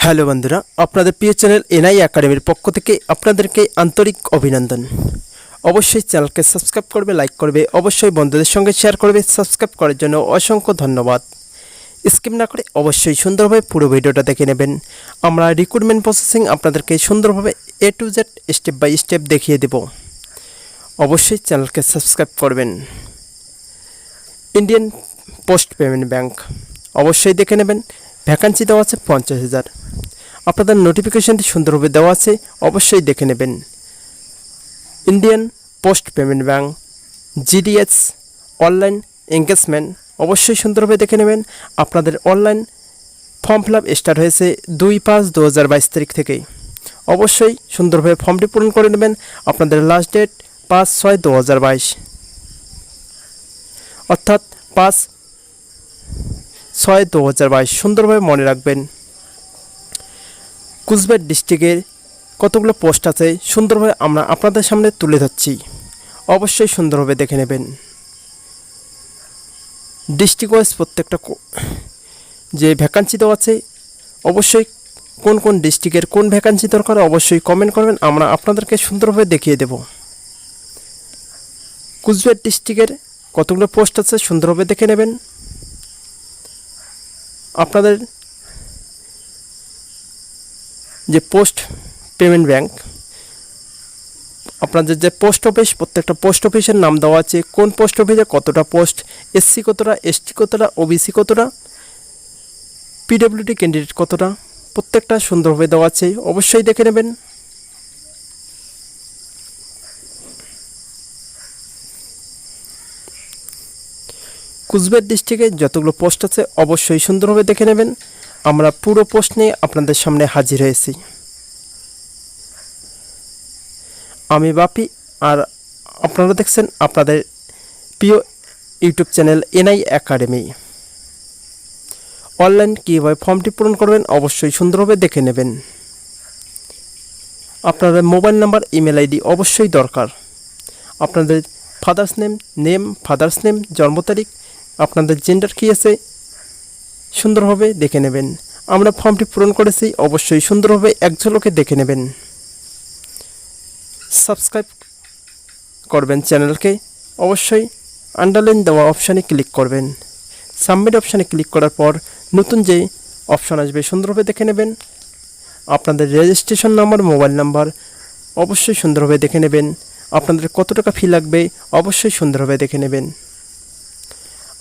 Hello বন্ধুরা, আপনাদের প্রিয় চ্যানেল এনআই একাডেমির পক্ষ থেকে আপনাদেরকে আন্তরিক অভিনন্দন। অবশ্যই চ্যানেলকে সাবস্ক্রাইব করবে, লাইক করবে, অবশ্যই বন্ধুদের সঙ্গে শেয়ার করবে। সাবস্ক্রাইব করার জন্য অসংখ্য ধন্যবাদ। স্কিপ না করে অবশ্যই সুন্দরভাবে পুরো ভিডিওটা দেখে নেবেন। আমরা রিক্রুটমেন্ট প্রসেসিং আপনাদেরকে সুন্দরভাবে A to Z step by step দেখিয়ে দেব। অবশ্যই চ্যানেলকে সাবস্ক্রাইব করবেন। ইন্ডিয়ান পোস্ট পেমেন্ট ব্যাংক অবশ্যই দেখে নেবেন। ভ্যাকান্সি দেওয়া আছে 50,000। আপনাদের নোটিফিকেশনটি সুন্দরভাবে দেওয়া আছে, অবশ্যই দেখে নেবেন। Indian post payment bank GDS online engagement অবশ্যই সুন্দরভাবে দেখে নেবেন। আপনাদের online form fill up start হয়েছে 2/5/2022 তারিখ থেকেই। অবশ্যই সুন্দরভাবে ফর্মটি পূরণ করে নেবেন। আপনাদের লাস্ট ডেট 5/6/2022, অর্থাৎ 5/6/2022 সুন্দরভাবে মনে রাখবেন। কুচবিহার ডিস্ট্রিক্টের কতগুলো পোস্ট আছে সুন্দরভাবে আমরা আপনাদের সামনে তুলে ধরছি, অবশ্যই সুন্দরভাবে দেখে নেবেন। ডিস্ট্রিক্ট ওয়াইজ প্রত্যেকটা যে ভ্যাকান্সি দেওয়া আছে, অবশ্যই কোন কোন ডিস্ট্রিক্টের কোন ভ্যাকান্সি দরকার অবশ্যই কমেন্ট করবেন, আমরা আপনাদেরকে সুন্দরভাবে দেখিয়ে দেব। কুচবিহার ডিস্ট্রিক্টের কতগুলো পোস্ট আছে সুন্দরভাবে দেখে নেবেন। আপনাদের যে পোস্ট পেমেন্ট ব্যাংক, আপনাদের যে পোস্ট অফিস, প্রত্যেকটা পোস্ট অফিসের নাম দেওয়া আছে, কোন পোস্ট অফিসে কতটা পোস্ট, SC কতটা, ST কতটা, OBC কতটা, PWD ক্যান্ডিডেট কতটা, প্রত্যেকটা সুন্দরভাবে দেওয়া আছে, অবশ্যই দেখে নেবেন। কুচবিহার ডিস্ট্রিক্টে যতগুলো পোস্ট আছে অবশ্যই সুন্দরভাবে দেখে নেবেন। আমরা পুরো পোস্ট নিয়ে আপনাদের সামনে হাজির হয়েছি। আমি বাপি, আর আপনারা দেখছেন আপনাদের প্রিয় YouTube channel NI academy. Online কীভাবে ফর্মটি পূরণ করবেন অবশ্যই সুন্দরভাবে দেখে নেবেন। আপনাদের মোবাইল নাম্বার, ইমেল ID অবশ্যই দরকার। আপনাদের ফাদার্স নেম, ফাদার্স নেম, জন্ম তারিখ, আপনাদের জেন্ডার কী আছে সুন্দরভাবে দেখে নেবেন। আমরা ফর্মটি পূরণ করেছি, অবশ্যই সুন্দরভাবে এক ঝলকে দেখে নেবেন। সাবস্ক্রাইব করবেন চ্যানেলকে, অবশ্যই আন্ডারলাইন দেওয়া অপশানে ক্লিক করবেন। সাবমিট অপশানে ক্লিক করার পর নতুন যে অপশান আসবে সুন্দরভাবে দেখে নেবেন। আপনাদের রেজিস্ট্রেশন নাম্বার, মোবাইল নাম্বার অবশ্যই সুন্দরভাবে দেখে নেবেন। আপনাদের কত টাকা ফি লাগবে অবশ্যই সুন্দরভাবে দেখে নেবেন।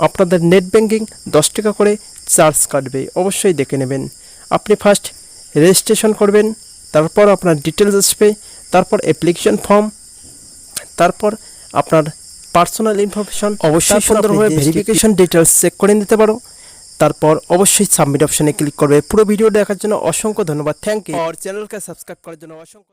আপনাদের নেট ব্যাঙ্কিং 10 টাকা করে চার্জ কাটবে, অবশ্যই দেখে নেবেন। আপনি ফার্স্ট রেজিস্ট্রেশন করবেন, তারপর আপনার ডিটেলস আসবে, তারপর অ্যাপ্লিকেশন ফর্ম, তারপর আপনার পার্সোনাল ইনফরমেশন, অবশ্যই সুন্দরভাবে ভেরিফিকেশন ডিটেলস চেক করে নিতে পারো। তারপর অবশ্যই সাবমিট অপশানে ক্লিক করবে। পুরো ভিডিও দেখার জন্য অসংখ্য ধন্যবাদ। Thank you. আর চ্যানেলকে সাবস্ক্রাইব করার জন্য অসংখ্য